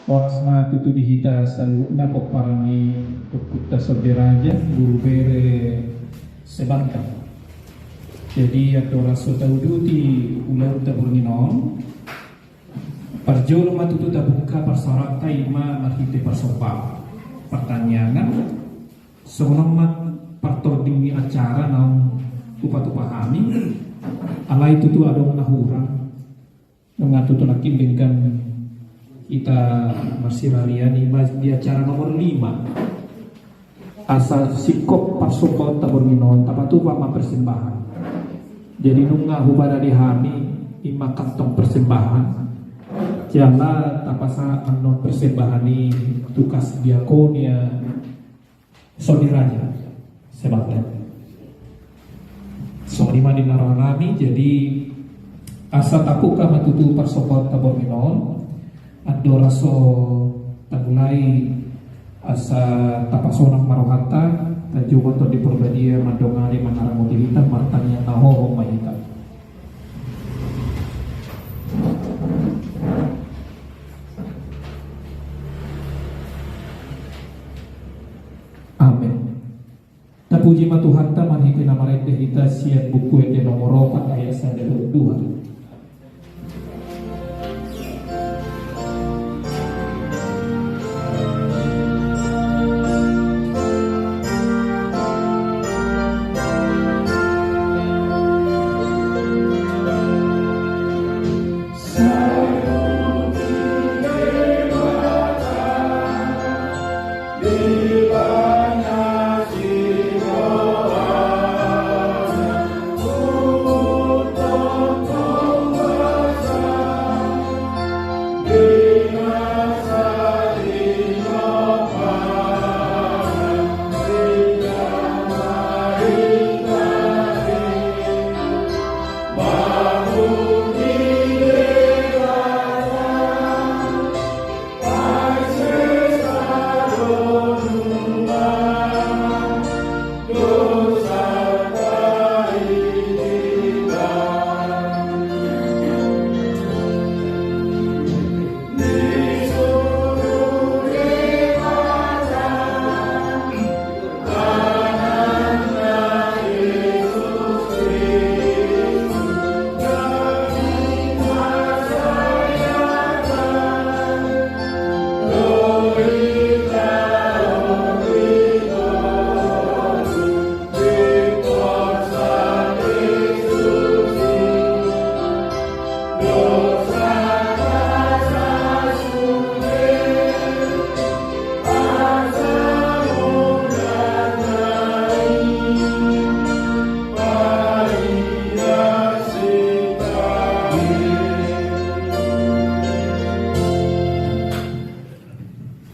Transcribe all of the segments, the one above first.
Wasna tutu dihita saluna poparani kutta soberaja guru bere sebangka. Jadi atau rasul tauduti ular taburninon parjolo matutu tabuka parsarakta ima marhite parsopa. Pertanyaan seorang partording acara naung tupa-tupahami alai tutu adong nahurang ngatutu nakin dengan kita masih raliani di acara nomor 5 asal sikop parsopot taburninon tapatu pama persembahan. Jadi nunga hubara dihami ima kantong persembahan jala tapasa anon persembahan ini tukas diakonia saudaraja sebabnya soalima di naranami. Jadi asa tapuka matutu parsopot taburninon ado raso tagulai asa tapasonang marohata tajuman to di perbadia mandongari manara motilita martanya nahohong mahita. Amin. Tapuji matuhan ta manhiti namarende hita sian buku ede nomor 4 ayat 1 2.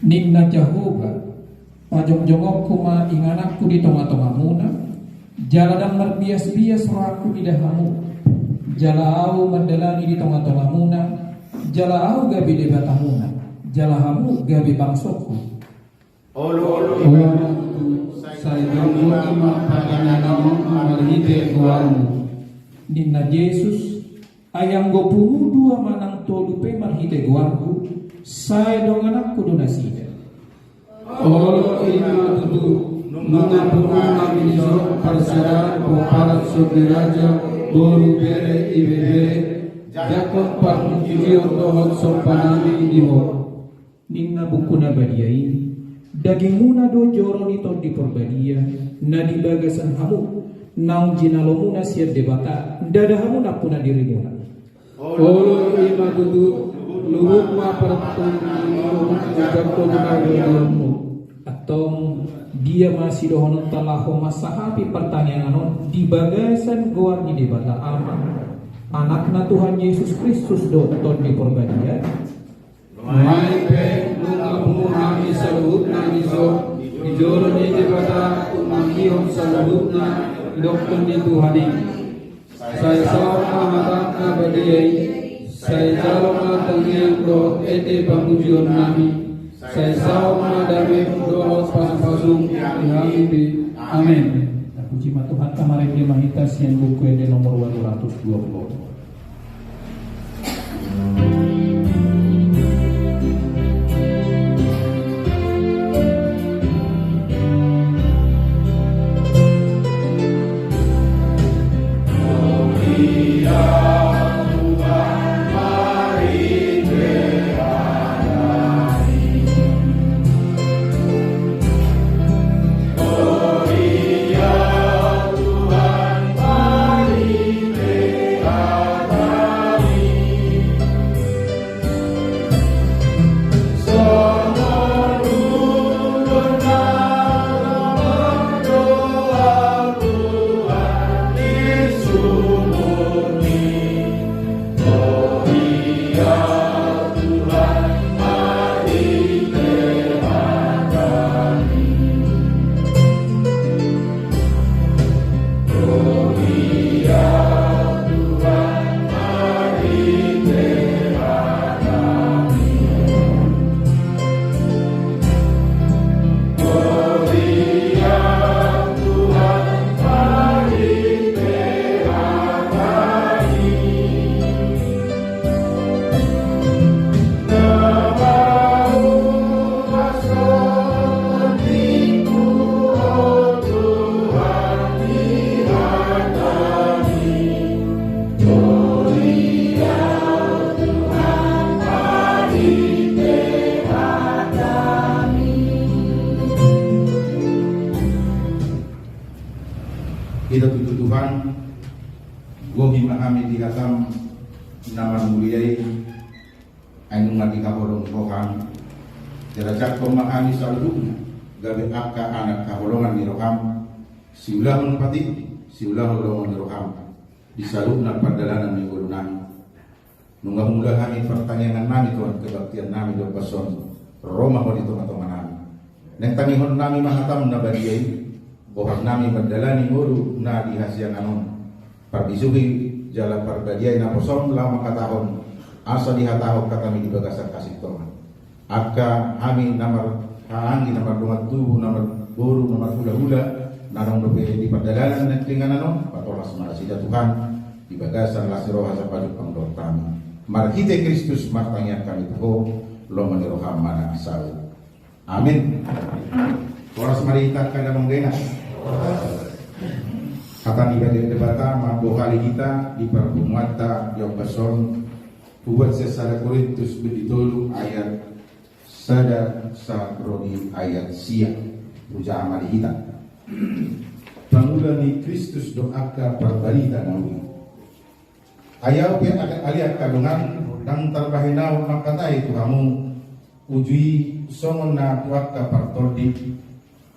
Ninna Jehovah pajong-jongok kuma inganakku di tengah-tengah muna jaladang merbias-bias raku di dahamu jalau mendelani di tengah-tengah muna jalau gabi di batamuna jalahamu gabi bangsoku olo saya jonggo ima pagananamu marhite guarmu Ninna Yesus ayang gopumu dua manang tolupe marhite guarku saya dong anakku donasi. Olo ima tutu nunga punga miso parsara poparat soberaja boru bere ibere jakon parmujio tohot sopanami diho. Ninna buku nabadia ini daging muna do joroni to di perbadia na di bagasan hamu naung jinalomuna siap debata dada hamu napuna dirimuna. Olo ima tutu luhuk ma pertungmu jagatmu atau dia masih dohonon talaho masahapi pertanyaan anon di bagasan goar di debata aman anakna Tuhan Yesus Kristus doton di perbadia mai pe nunga punga salut na miso dijoro di debata umangihom salutna dokton di Tuhani saya sama matangna badiyai saya salama tangiang do ete pamujion nami saya salama dame do pasang-pasung di amin. Puji Tuhan kemarin di mahitas yang buku ede nomor 220. Kita tutup Tuhan, gogi mahami di hatam nama muliai, ainung lagi kaholong roham, derajat pemahami saluduknya, gabe akka anak kaholongan di roham, siulah menepati, siulah holongan di roham, disalubna perdalanan minggu nami. Nunggah mudah kami pertanyaan nami Tuhan kebaktian nami do pason Roma ko dito teman nami. Neng tangihon nami mahatam na badiyay. Bohang nami berdalani mulu na dihasian anon parbisuhi jalan parbadiay na posom lama katahon asa dihatahok katami di bagasan kasih Tuhan akka kami namar haangi namar dumat tubuh namar buru namar hula-hula narong dope di perdalanan dan tingan anon patolas marasida Tuhan di bagasan lasiro hasa padu pangdor kami marhite Kristus martanya kami tuho lo maniroham mana asal amin. Oras marita kada menggena. Kata ni bade debata mambo kali kita di pertemuan yang beson buat sesara Korintus beditolu ayat sada sakroni ayat siap puja amali kita. Pangulani Kristus doaka perbarita nawi. Ayaw pe akan aliat kadungan dan terbahinau makatai tu kamu ujui songon na tuaka partodi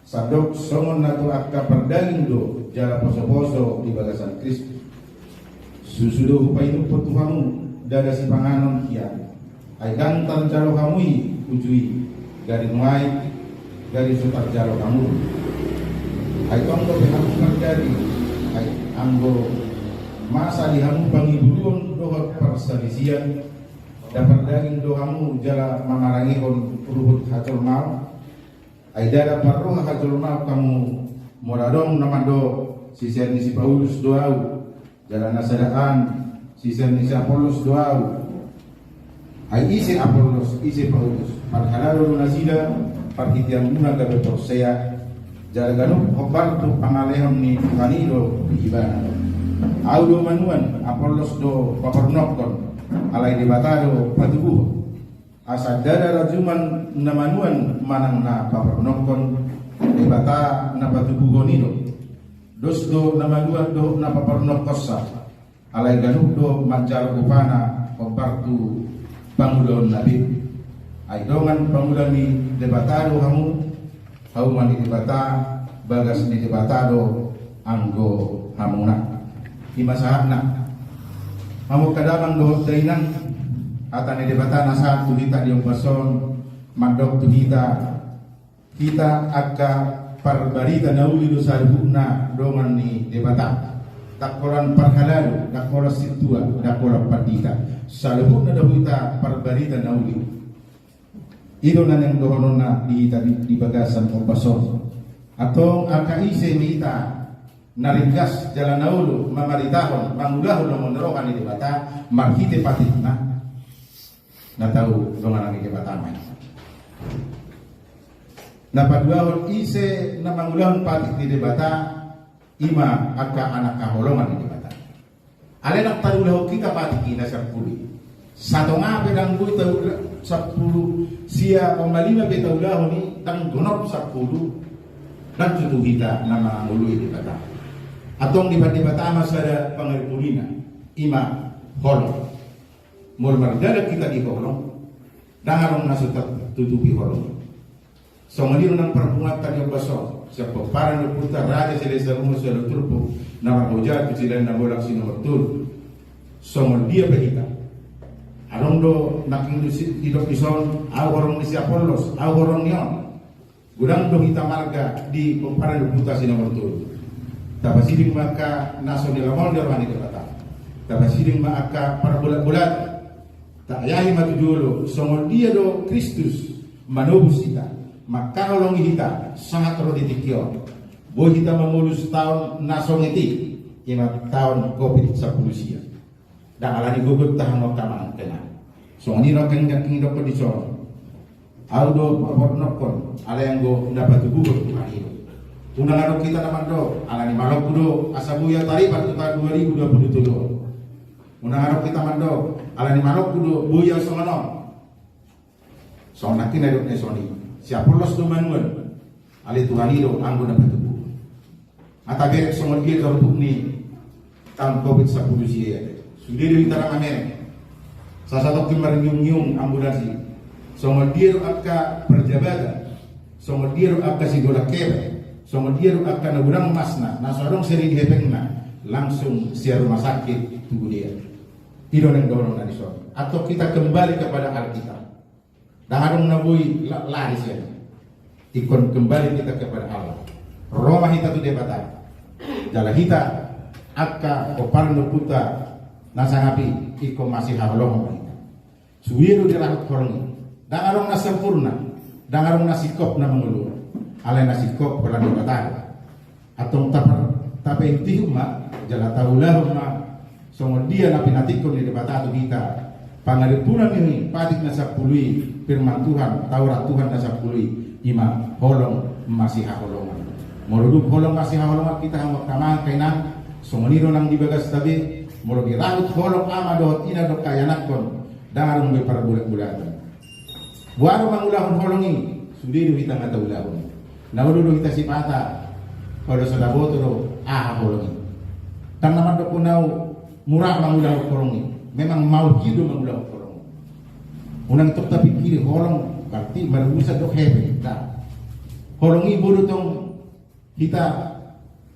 sadok songon na tuaka perdaging do jala poso-poso di bagasan Kristus susudo upainu po tu kamu dada si panganon kia ay gantar jalo kamui ujui gari nuai gari sutar jalo kamu ay tongko pihak terjadi ay anggo masa dihamu pangibulun dohot perselisian dapat daging dohamu jala mamarangihon ruhut hacul mau ay dada parroh hacul mau kamu moradong namando sisir ni si Paulus doau jala nasadaan sisir ni si Apollos doau ay isi Apollos isi Paulus parhalalo nasida parhitian muna gabe porsea jala ganuk hobartu pangalehon ni kanilo ibana audo manuan Apollos do papernokton alai debatado patubuh asa dada rajuman namanuan manang na papernokton debata na patubuh nido dos do namanuan do na papernoktosa alai ganuk do manjar upana kompartu pangulon nabi ay dongan pangulan ni debatado hamu hauman ni debata bagas ni debatado anggo hamuna imasahna Amo kadamang dohot dainan ata ni debata nasa tuhita diyong bason mandok tuhita kita agka parbarita nauli do sarhuna dongan ni debata takoran parhalalo dakora situa dakora padita salhuna dahita parbarita nauli ito na yang dohonon na di bagasan o bason atong akaise mita naringgas jalan naulu mamaritahon mangulahon ng monrokan ni debata marhite patitna na tahu dongan ang debata na paduahon ise na mangulahon patit ni debata ima agka anak kaholongan ni debata alin ang tarulahu kita patikina sa puli sato nga pedang buhay sa pulu siya pamalima betaulahu ni tang donop sa pulu nagtutuhita na manguluhi debata atong dibat-dibat sada pangaripulina ima holong mul mardala kita di holong dangarong nasutat tutupi holong so ngaliro ng perpungatan yung baso sa paparan ng puta raja sila sa rumo sa luturpo na makujat sila na bolak sinumatul so dia bahita arong do naking idok ison awarong ni si Apollos awarong niyon gudang do hita marga di paparan ng puta sinumatul tapasiling maka naso nila mondor mani debata tapasiling maka para bulat-bulat tak ayahi matujulo songol dia do Kristus manubus kita maka nolongi kita sangat terus ditikyo boy kita memulus tahun naso ngiti ima tahun COVID 10 sia dan alani gugut tahan wakama kena so ni rokeng jaking do pedison audo apornokon ala yang go dapat gugut ani undangan kita naman do alani malok do asabuya taripat kita 2027 undangan kita man do alani malok do buya songono so nakin na soni si Apollos do manuel ali Tuhan do anggo na patubu Atabe somon dia terbuk ni tahun COVID-19 ya. Sudah di antara mana? Salah satu timar nyung ambulansi. Somon dia akka perjabatan. Somon dia akka sigola kebe. Somon dia akka nagurang masna. Nasorong seri dihepengna langsung siar rumah sakit tunggu dia. Tidak yang dorong dari sorry. Atau kita kembali kepada Alkitab. Dan harus nabui lari siya. Ikon kembali kita kepada Allah. Roma hita tu debata. Jala hita akka koparno puta nasangapi iko masih hablong kita. Suwiru dirahut korongi. Dan arong na sempurna. Dan arong na sikop na mengulur. Alay na sikop wala debata. Atong tapi intihuma jala taulahum na songo dia na pinatikon di debata tu kita. Pangalipunan ini padik na sapului firman Tuhan, Taurat Tuhan na sapului ima holong masih haholongan. Moruduk holong masih haholongan kita hangok kamang kainan songoniro nang dibagas tabi moro dirahut holong ama dohot ina do kayanakon dangarong may para bulat-bulatan. Buaro mangulahon holong ini sudiru kita ngata ulahon. Nauludo kita sipata pada sodaboto do holong ini. Tang naman do punaw murah mangulahon holong ini. Memang mau hidup mangulahon holong. Unang tok tapi kiri holong berarti marusa do hebe. Nah, holong ini bodo tong kita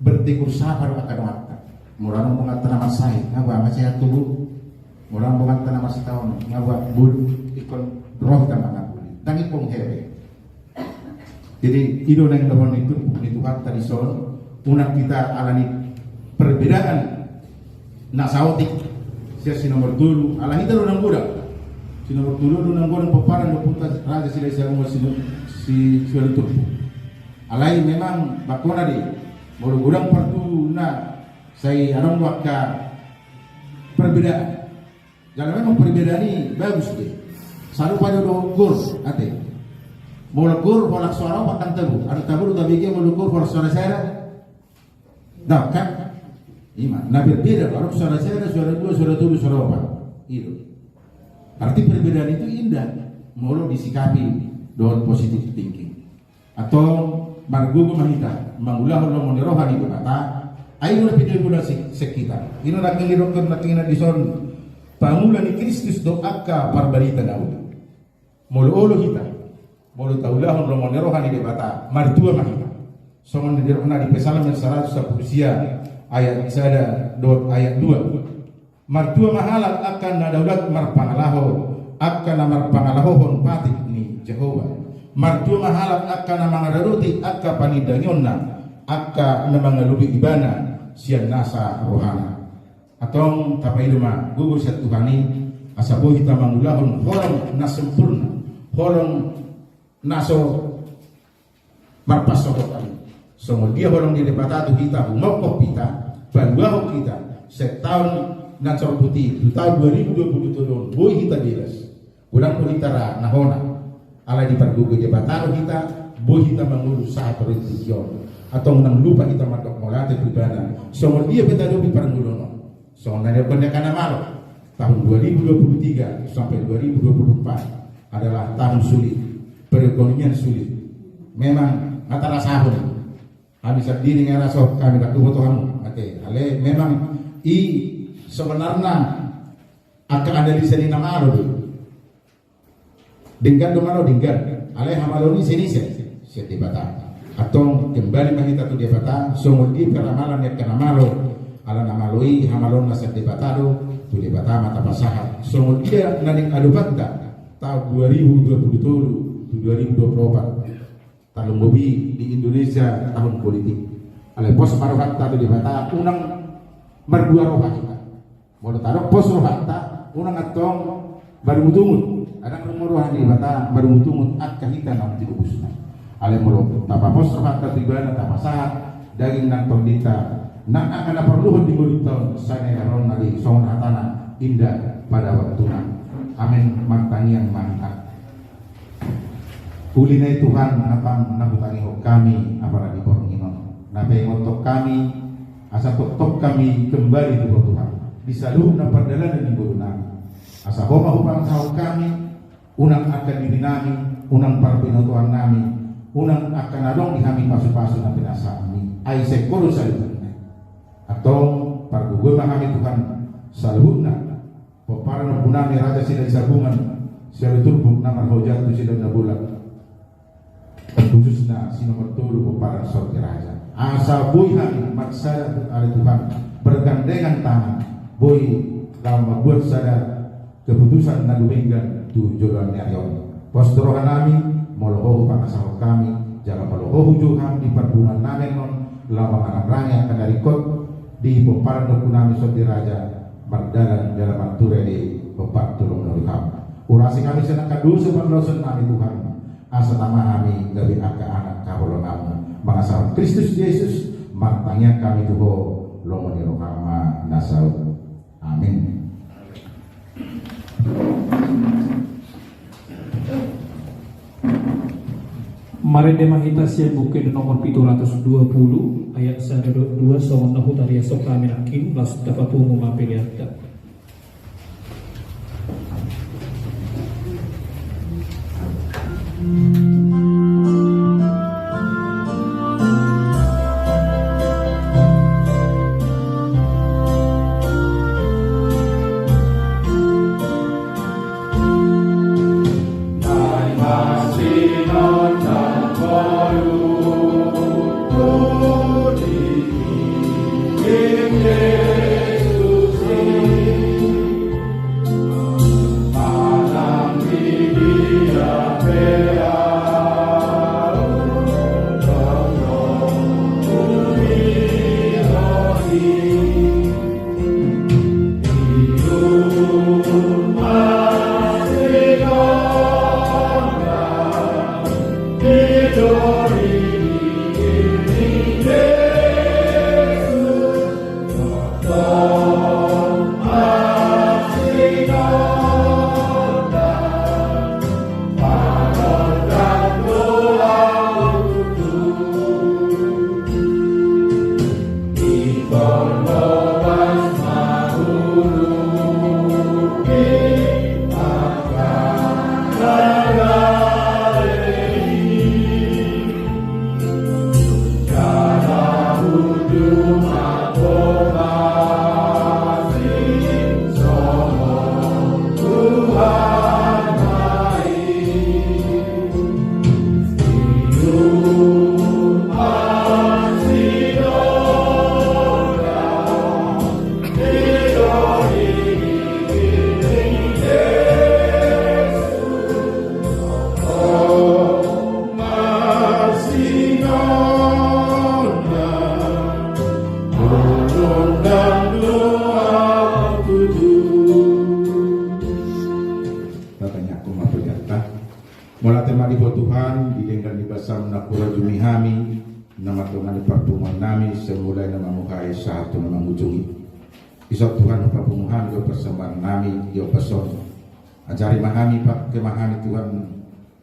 bertegur sabar akan waktu. Murah mengat tanaman saya, ngapa masih tubuh. Murah mengat tanaman setahun, ngapa bulu ikon roh tanah ngapuli. Tangi pong hebe. Jadi ido nang dawan itu Tuhan tadi son, unak kita alami perbedaan nasautik. Siya si nomor dulu, alami itu nang budak. Si nomor dulu nang budak peparan putas raja sila siya mo si suatu. Alai memang bakona di baru gurang pertu na saya anong wakka perbedaan. Jangan memang perbedaan ini bagus deh. Saru pada do gur ate. Bola gur bola suara makan tabu. Ada tabu udah bikin bola gur bola suara saya. Dah kan? Ima. Nah berbeda kalau suara saya suara dua suara tujuh suara apa? Itu. Arti perbedaan itu indah. Molo disikapi dengan positif thinking. Atau margugo mahita mangulah lo rohani berkata ayo lebih dulu sekitar ini nak ngirokkan nak ngina dison pamulan ni Kristus do akka parbarita daud molo kita molo taulah lo rohani berkata martua mahita songon di rohana di pesalam yang 110 ayat sada dot ayat 2 martua mahala akan nadaulat marpangalaho akan marpangalahon patik ni Jehovah martu mahalak akka na mga daruti akka panidanyonna akka na mga lubi ibana siyan nasa rohana atong tapailuma gugur sa Tuhani asabo kita mangulahon holong na sempurna holong naso marpasokot kami so dia holong di depatado kita humokok kita baluahok kita setahun na sorbuti tahun 2023 boy kita dilas ulang kulitara nahona ala di pergugu jabataro kita, boh kita mengurus saat religion atau nang lupa kita matok molate pribadi. Soal dia kita lebih pergulono. Soal nanya pendekan amaro tahun 2023 sampai 2024 adalah tahun sulit, perekonomian sulit. Memang kata rasahun. Habis diri ngerasa kami tak kebutuhan. Ate, ale memang sebenarnya akan ada di sini namaro. Dinggan domano dinggan alai hamaloni sini saya debata atau kembali mahita tu debata songol di keramalan ya kenamalo ala namaloi hamalon nasa debatado tu debata mata pasahat songol dia nanik adubanta tahun 2027 2024 talung bobi di Indonesia tahun politik alai pos paruhatta tu debata unang berdua rohata mau taruh pos rohata unang atong baru mutungun ada kemuruhan di bata baru mutungun at kahita ng tinubusna alay mo tapapos rahat katribana tapasahat daging ng pagdita nang akan naperluhon di mulut tahun sana karon nali song hatana indah pada waktu na amin magtangiang mangkat huli na Tuhan napang nabutangi ho kami apara di Panginoon napay motok kami asa tok kami kembali di Tuhan bisa luhur na perdalanan di bulan namin asa homa upang sahod kami unang akan diri namin, unang para pinutuan namin, unang akan adong di kami pasu-pasu na pinasami ay sekuro sa luhod na atong paggugoy kami Tuhan sa luhod na para na punami raja sila sabungan sila turbog na marhojat to sila na bulag at khusus na sino magtulo para sa raja asa boy kami magsaya ali Tuhan bergandengan tangan boy dalam membuat sada keputusan na luwinggan tu jolan niayon pastorohan namin moloho pangasahok kami jangan moloho juham di perbungan namin non lamang arang-rangya kanarikot di peparan doku nami soti raja mardalan dalam arture di pepak tulung noliham urasi kami senang kadu sepanlosan nami Tuhan asa nama kami gabi aka anak kaholong namu mengasahok Kristus Yesus martanya kami tuho lomoni rohama nasau amin. Mari demahita siya buke nomor 720 ayat 1 2 sawang nahu tariya sok kami nakin las dapat mapiliata. Mula tema di Tuhan, dilenggan di basam na pura jumihami, nama Tuhan di perpungan nami, semulai nama mukai satu nama mujungi. Isok Tuhan perpungan, yo persembahan nami, yo peson. Ajari mahami pak, kemahami Tuhan,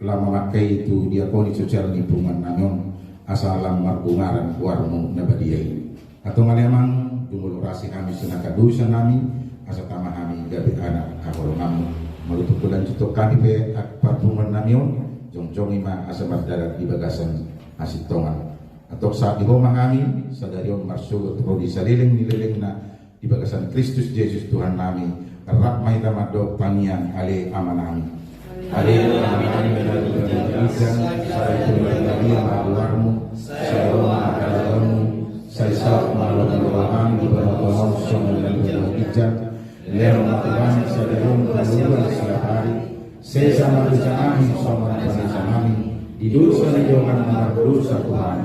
lama makai itu diakoni sosial di pungan namun asalam marbungaran warmu nabadiyai. Atau ngalemang, dumulurasi kami senaka dosa nami, asa tamahami gabi anak kaholongamu. Melutuk bulan cutok kami pe perpungan namion jong-jong ima asamat darat di bagasan asitongan atau saat di rumah kami sadarion marsugot rodi saliling nililing na di bagasan Kristus Yesus Tuhan nami rak may tamadok tanian ale amanami ale amanami menarikan saya tulang lagi maluarmu saya rumah kalamu saya sahab maluarmu di bawah song dan berhijab Leo Tuhan sederhana keluar setiap hari. Sesama kami sama kami di dosa jangan berdosa Tuhan.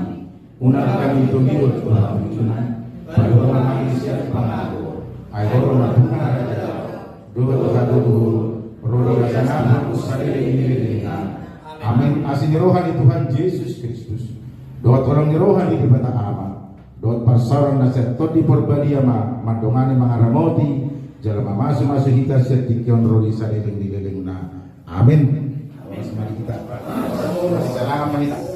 Unang kami pemilu Tuhan Tuhan. Pada kami siap pengatur. Ayo Tuhan dua Tuhan dulu. Roda sana usai ini dengan. Amin. Asin rohani Tuhan Yesus Kristus. Doa orang rohani di bata ama. Doa pasaran nasihat di perbadia madongane mangaramoti. Jalan masuk kita setikion roli saliling di leleng na. Amin. Amin. Mari kita. Selamat